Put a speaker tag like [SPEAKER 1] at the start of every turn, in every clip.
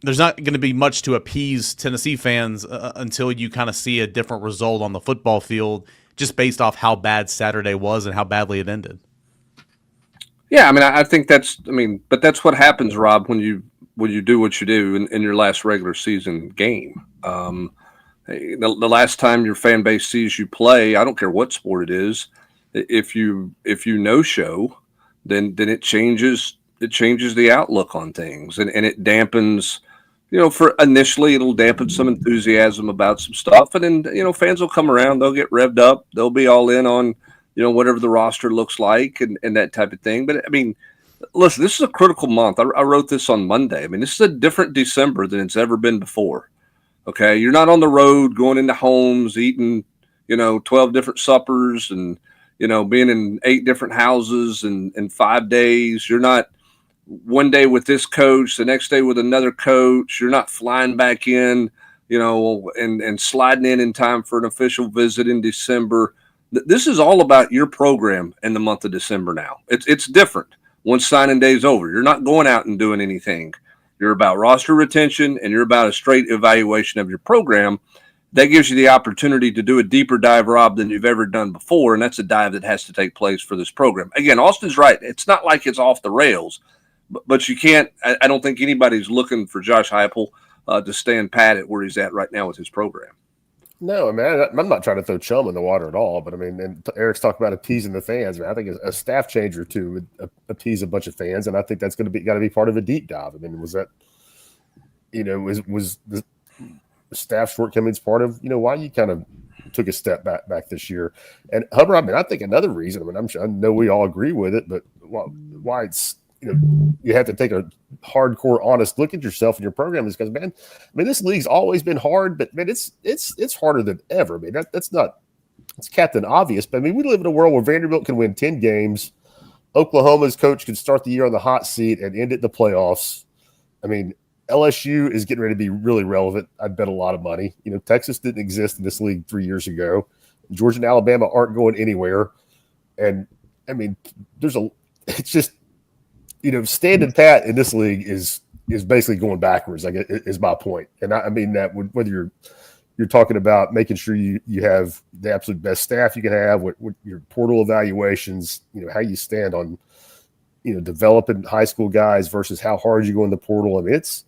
[SPEAKER 1] there's not going to be much to appease Tennessee fans until you kind of see a different result on the football field, just based off how bad Saturday was and how badly it ended.
[SPEAKER 2] Yeah, I mean, I think but that's what happens, Rob, when you do what you do in your last regular season game. The last time your fan base sees you play, I don't care what sport it is, if you no show, then it changes the outlook on things, and it dampens. For initially, it'll dampen some enthusiasm about some stuff, and then fans will come around, they'll get revved up, they'll be all in on whatever the roster looks like and that type of thing. But I mean, listen, this is a critical month. I wrote this on Monday. I mean, this is a different December than it's ever been before. Okay, you're not on the road going into homes eating 12 different suppers and being in 8 different houses in 5 days. You're not one day with this coach, the next day with another coach. You're not flying back in, and sliding in time for an official visit in December. This is all about your program in the month of December now. It's different once signing day is over. You're not going out and doing anything. You're about roster retention, and you're about a straight evaluation of your program. That gives you the opportunity to do a deeper dive, Rob, than you've ever done before, and that's a dive that has to take place for this program. Again, Austin's right. It's not like it's off the rails, but you can't – I don't think anybody's looking for Josh Heupel to stand pat at where he's at right now with his program.
[SPEAKER 3] No, I mean, I'm not trying to throw chum in the water at all, but I mean, and Eric's talking about appeasing the fans. I mean, I think a staff change or two would appease a bunch of fans, and I think that's got to be part of a deep dive. I mean, was that, was the staff shortcomings part of why you kind of took a step back this year? And Hubbard, I mean, I think another reason. I mean, I know we all agree with it, but why it's you have to take a hardcore, honest look at yourself and your program is because, man, I mean, this league's always been hard, but man, it's harder than ever. I mean, it's Captain Obvious, but I mean, we live in a world where Vanderbilt can win 10 games. Oklahoma's coach can start the year on the hot seat and end it in the playoffs. I mean, LSU is getting ready to be really relevant. I'd bet a lot of money. Texas didn't exist in this league 3 years ago. Georgia and Alabama aren't going anywhere. And I mean, it's just, standing pat in this league is basically going backwards. Like is my point. And I mean that whether you're talking about making sure you have the absolute best staff you can have, what your portal evaluations, how you stand on, developing high school guys versus how hard you go in the portal. I mean, it's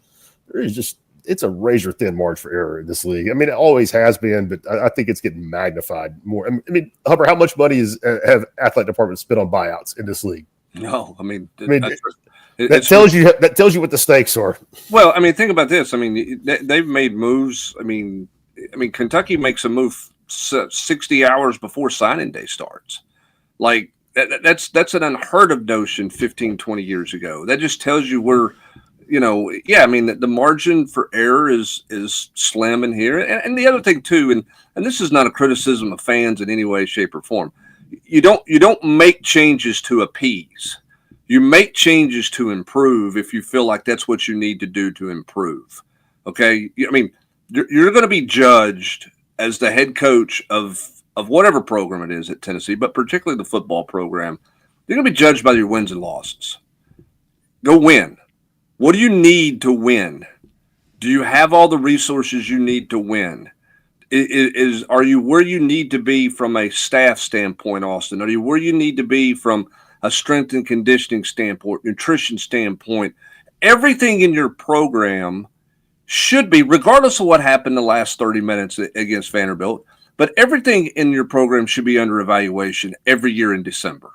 [SPEAKER 3] a razor thin margin for error in this league. I mean, it always has been, but I think it's getting magnified more. I mean, Hubbard, how much money have athletic departments spent on buyouts in this league?
[SPEAKER 2] No,
[SPEAKER 3] that tells you what the stakes are.
[SPEAKER 2] Well, I mean, think about this. I mean, they've made moves. I mean, Kentucky makes a move 60 hours before signing day starts. Like that's an unheard of notion 15, 20 years ago. That just tells you we're, I mean, the margin for error is slamming here. And the other thing too, and this is not a criticism of fans in any way, shape, or form. You don't make changes to appease. You make changes to improve if you feel like that's what you need to do to improve. Okay? I mean, you're going to be judged as the head coach of whatever program it is at Tennessee, but particularly the football program. You're going to be judged by your wins and losses. Go win. What do you need to win? Do you have all the resources you need to win? Are you where you need to be from a staff standpoint, Austin? Are you where you need to be from a strength and conditioning standpoint, nutrition standpoint? Everything in your program should be, regardless of what happened the last 30 minutes against Vanderbilt, but everything in your program should be under evaluation every year in December.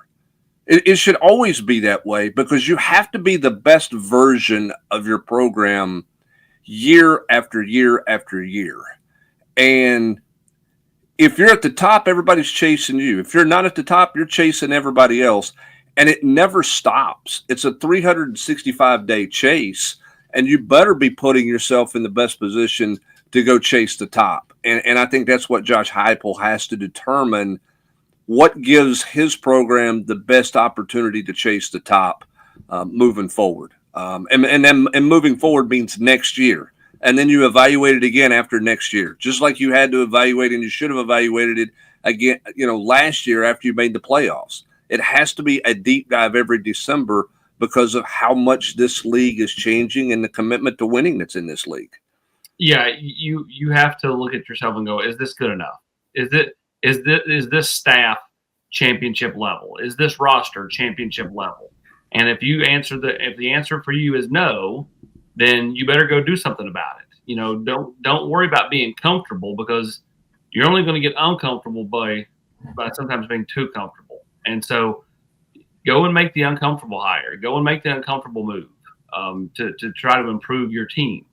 [SPEAKER 2] It should always be that way because you have to be the best version of your program year after year after year. And if you're at the top, everybody's chasing you. If you're not at the top, you're chasing everybody else. And it never stops. It's a 365-day chase, and you better be putting yourself in the best position to go chase the top. And I think that's what Josh Heupel has to determine, what gives his program the best opportunity to chase the top moving forward. And moving forward means next year. And then you evaluate it again after next year, just like you had to evaluate and you should have evaluated it again, last year after you made the playoffs. It has to be a deep dive every December because of how much this league is changing and the commitment to winning that's in this league.
[SPEAKER 4] Yeah, you have to look at yourself and go, is this good enough? Is this staff championship level? Is this roster championship level? And if the answer for you is no, then you better go do something about it. You know, don't worry about being comfortable, because you're only going to get uncomfortable by sometimes being too comfortable. And so go and make the uncomfortable hire. Go and make the uncomfortable move to try to improve your team.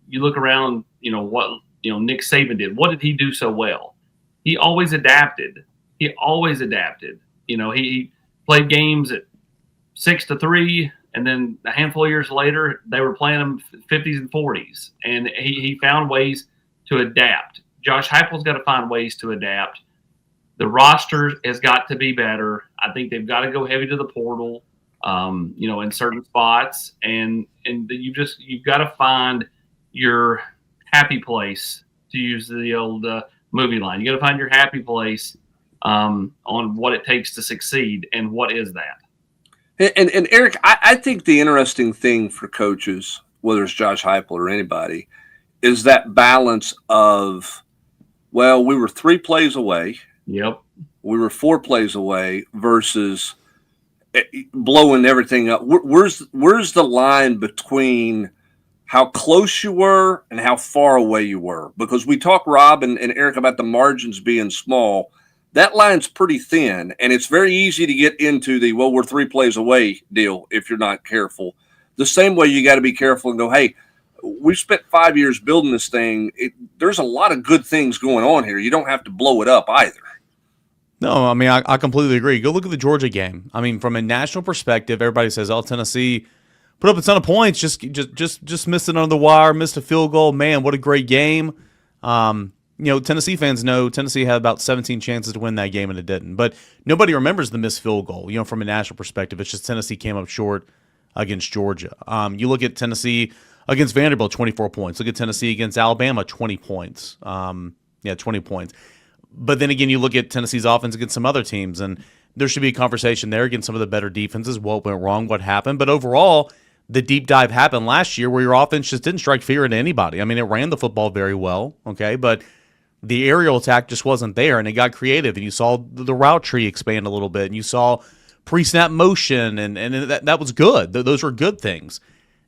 [SPEAKER 4] You look around, what Nick Saban did. What did he do so well? He always adapted. He played games at 6-3, and then a handful of years later, they were playing them 50s and 40s, and he found ways to adapt. Josh Heupel's got to find ways to adapt. The roster has got to be better. I think they've got to go heavy to the portal, in certain spots, and you've got to find your happy place, to use the old movie line. You got to find your happy place on what it takes to succeed, and what is that?
[SPEAKER 2] And Eric, I think the interesting thing for coaches, whether it's Josh Heupel or anybody, is that balance of, well, we were 3 plays away.
[SPEAKER 4] Yep.
[SPEAKER 2] We were 4 plays away versus blowing everything up. Where's the line between how close you were and how far away you were? Because we talk, Rob and Eric, about the margins being small. That line's pretty thin, and it's very easy to get into the, well, we're 3 plays away deal if you're not careful. The same way you got to be careful and go, hey, we've spent 5 years building this thing. There's a lot of good things going on here. You don't have to blow it up either.
[SPEAKER 1] No, I mean, I completely agree. Go look at the Georgia game. I mean, from a national perspective, everybody says, oh, Tennessee put up a ton of points, just missed it on the wire, missed a field goal. Man, what a great game. Tennessee fans know Tennessee had about 17 chances to win that game, and it didn't. But nobody remembers the missed field goal, from a national perspective. It's just Tennessee came up short against Georgia. You look at Tennessee against Vanderbilt, 24 points. Look at Tennessee against Alabama, 20 points. 20 points. But then again, you look at Tennessee's offense against some other teams, and there should be a conversation there against some of the better defenses. What went wrong? What happened? But overall, the deep dive happened last year where your offense just didn't strike fear into anybody. I mean, it ran the football very well, okay, but the aerial attack just wasn't there, and it got creative, and you saw the route tree expand a little bit, and you saw pre-snap motion, and that was good. Those were good things.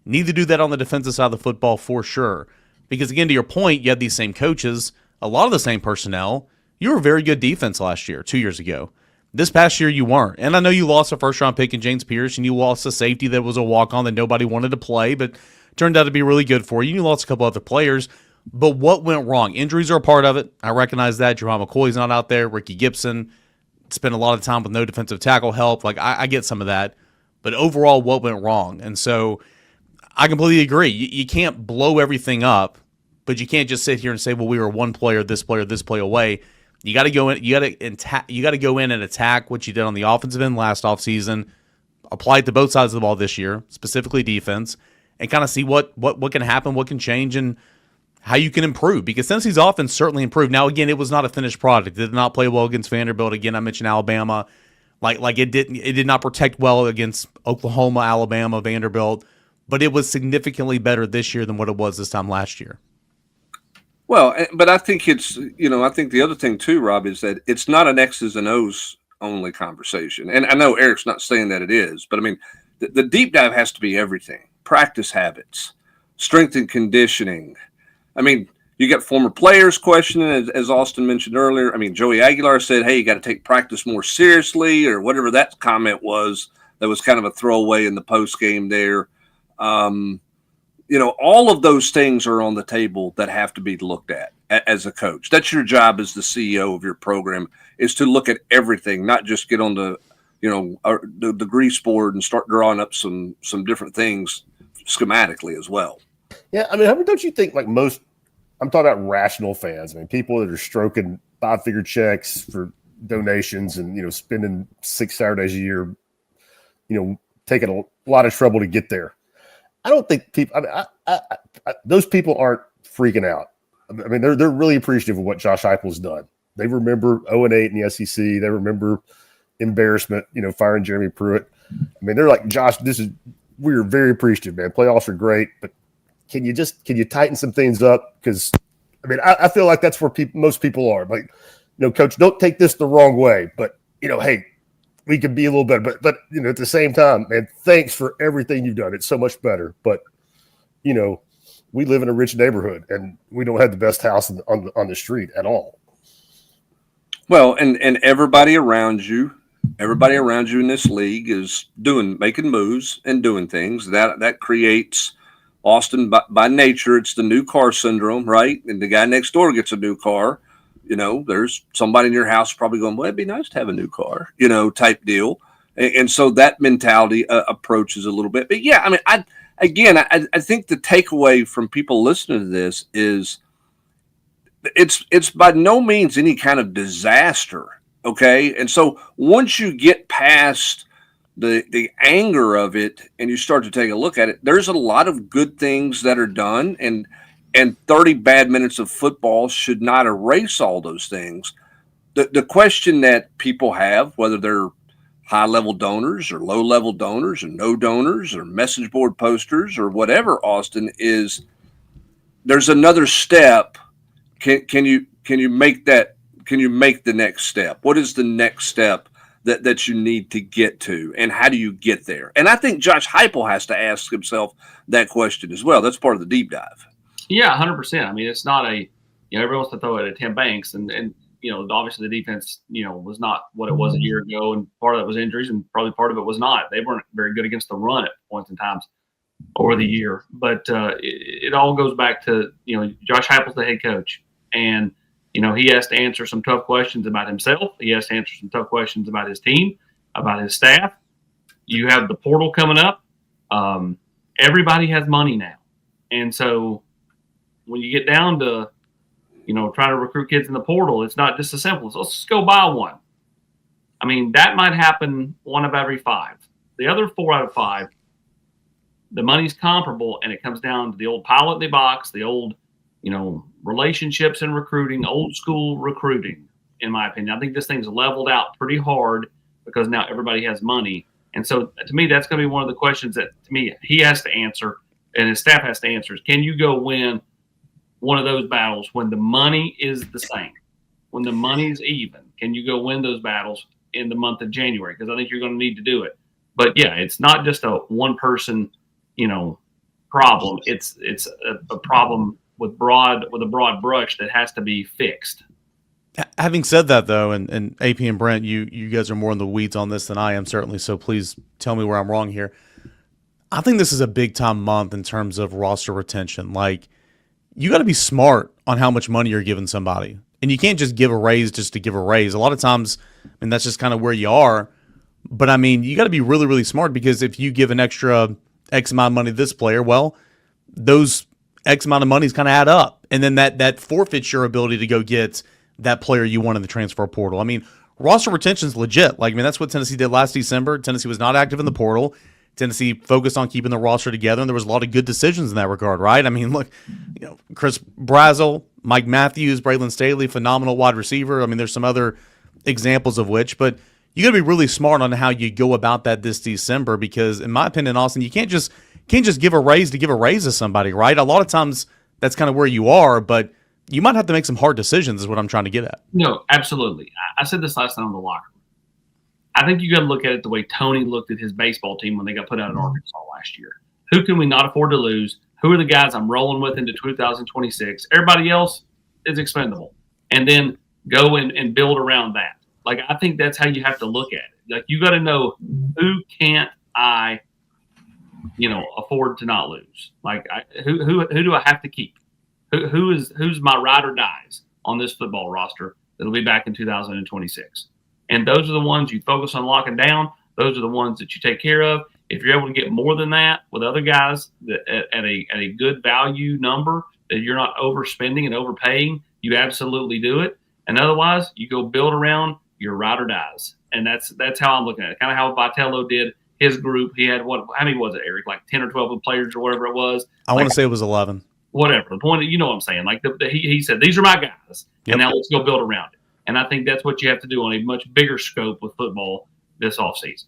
[SPEAKER 1] Need to do that on the defensive side of the football for sure. Because, again, to your point, you had these same coaches, a lot of the same personnel. You were a very good defense last year, 2 years ago. This past year, you weren't. And I know you lost a first-round pick in James Pierce, and you lost a safety that was a walk-on that nobody wanted to play, but turned out to be really good for you. You lost a couple other players. But what went wrong? Injuries are a part of it. I recognize that. Jerome McCoy's not out there. Ricky Gibson spent a lot of time with no defensive tackle help. I get some of that. But overall, what went wrong? And so I completely agree. You can't blow everything up, but you can't just sit here and say, well, we were one player, this play away. You got to go in. You got to go in and attack what you did on the offensive end last offseason, apply it to both sides of the ball this year, specifically defense, and kind of see what can happen, what can change, and how you can improve. Because Tennessee's offense certainly improved. Now, again, it was not a finished product. It did not play well against Vanderbilt. Again, I mentioned Alabama. Like it did not protect well against Oklahoma, Alabama, Vanderbilt, but it was significantly better this year than what it was this time last year.
[SPEAKER 2] Well, but I think it's, I think the other thing too, Rob, is that it's not an X's and O's only conversation. And I know Eric's not saying that it is, but I mean, the deep dive has to be everything. Practice habits, strength and conditioning. I mean, you got former players questioning, as Austin mentioned earlier. I mean, Joey Aguilar said, hey, you got to take practice more seriously, or whatever that comment was. That was kind of a throwaway in the post game there. All of those things are on the table that have to be looked at as a coach. That's your job as the CEO of your program, is to look at everything, not just get on the grease board and start drawing up some different things schematically as well.
[SPEAKER 3] Yeah, I mean, don't you think like most, I'm talking about rational fans, I mean, people that are stroking 5-figure checks for donations and, spending 6 Saturdays a year, taking a lot of trouble to get there. I don't think people, those people aren't freaking out. I mean, they're really appreciative of what Josh Heupel's done. They remember 0-8 in the SEC. They remember embarrassment, firing Jeremy Pruitt. I mean, they're like, Josh, we are very appreciative, man. Playoffs are great, but can you tighten some things up? Because I mean, I feel like that's where most people are. Like, coach, don't take this the wrong way, but hey, we could be a little better. But at the same time, man, thanks for everything you've done. It's so much better. But we live in a rich neighborhood, and we don't have the best house on the street at all.
[SPEAKER 2] Well, and everybody around you in this league is making moves and doing things that creates Austin by nature. It's the new car syndrome, right? And the guy next door gets a new car. There's somebody in your house probably going, well, it'd be nice to have a new car, type deal. And so that mentality approaches a little bit. But yeah, I mean, I think the takeaway from people listening to this is it's by no means any kind of disaster. Okay. And so once you get past the anger of it and you start to take a look at it, there's a lot of good things that are done, and 30 bad minutes of football should not erase all those things. The question that people have, whether they're high-level donors or low-level donors or no donors or message board posters or whatever, Austin, is there's another step. Can you make that? Can you make the next step? What is the next step that you need to get to, and how do you get there? And I think Josh Heupel has to ask himself that question as well. That's part of the deep dive.
[SPEAKER 4] Yeah, 100%. I mean, it's not everyone wants to throw it at Tim Banks, and obviously the defense, was not what it was a year ago, and part of that was injuries, and probably part of it was not. They weren't very good against the run at points and times over the year. But it all goes back to, Josh Heupel's the head coach, and he has to answer some tough questions about himself. He has to answer some tough questions about his team, about his staff. You have the portal coming up. Everybody has money now, and so when you get down to, trying to recruit kids in the portal, it's not just as simple as let's just go buy one. I mean, that might happen 1 of every 5. The other 4 out of 5, the money's comparable, and it comes down to the old pilot in the box, the old, relationships and recruiting, old school recruiting, in my opinion. I think this thing's leveled out pretty hard because now everybody has money. And so to me, that's going to be one of the questions that, to me, he has to answer and his staff has to answer is, can you go win one of those battles when the money is the same, when the money's even? Can you go win those battles in the month of January? Because I think you're going to need to do it. But yeah, it's not just a one person, problem. It's a problem with a broad brush that has to be fixed.
[SPEAKER 1] Having said that, though, and AP and Brent, you guys are more in the weeds on this than I am, certainly. So please tell me where I'm wrong here. I think this is a big time month in terms of roster retention. Like, you got to be smart on how much money you're giving somebody. And you can't just give a raise just to give a raise. A lot of times, that's just kind of where you are. But, you got to be really, really smart, because if you give an extra X amount of money to this player, well, those X amount of money is kind of add up. And then that forfeits your ability to go get that player you want in the transfer portal. Roster retention is legit. That's what Tennessee did last December. Tennessee was not active in the portal. Tennessee focused on keeping the roster together, and there was a lot of good decisions in that regard, right? Look, Chris Brazel, Mike Matthews, Braylon Staley, phenomenal wide receiver. There's some other examples of which, but you got to be really smart on how you go about that this December, because in my opinion, Austin, you can't just give a raise to give a raise to somebody, right? A lot of times that's kind of where you are, but you might have to make some hard decisions is what I'm trying to get at.
[SPEAKER 4] No, absolutely. I said this last night on the locker room. I think you got to look at it the way Tony looked at his baseball team when they got put out in Arkansas last year. Who can we not afford to lose? Who are the guys I'm rolling with into 2026? Everybody else is expendable. And then go and build around that. I think that's how you have to look at it. You got to know, who can't I, afford to not lose? Who do I have to keep? Who's my ride or dies on this football roster that'll be back in 2026? And those are the ones you focus on locking down. Those are the ones that you take care of. If you're able to get more than that with other guys at a good value number, that you're not overspending and overpaying, you absolutely do it. And otherwise, you go build around your ride or dies. And that's how I'm looking at it. Kind of how Vitello did his group. He had how many was it, Eric? 10 or 12 players or whatever it was.
[SPEAKER 1] I want to say it was 11.
[SPEAKER 4] Whatever. The point, what I'm saying. He said, these are my guys. Yep. And now let's go build around it. And I think that's what you have to do on a much bigger scope with football this offseason.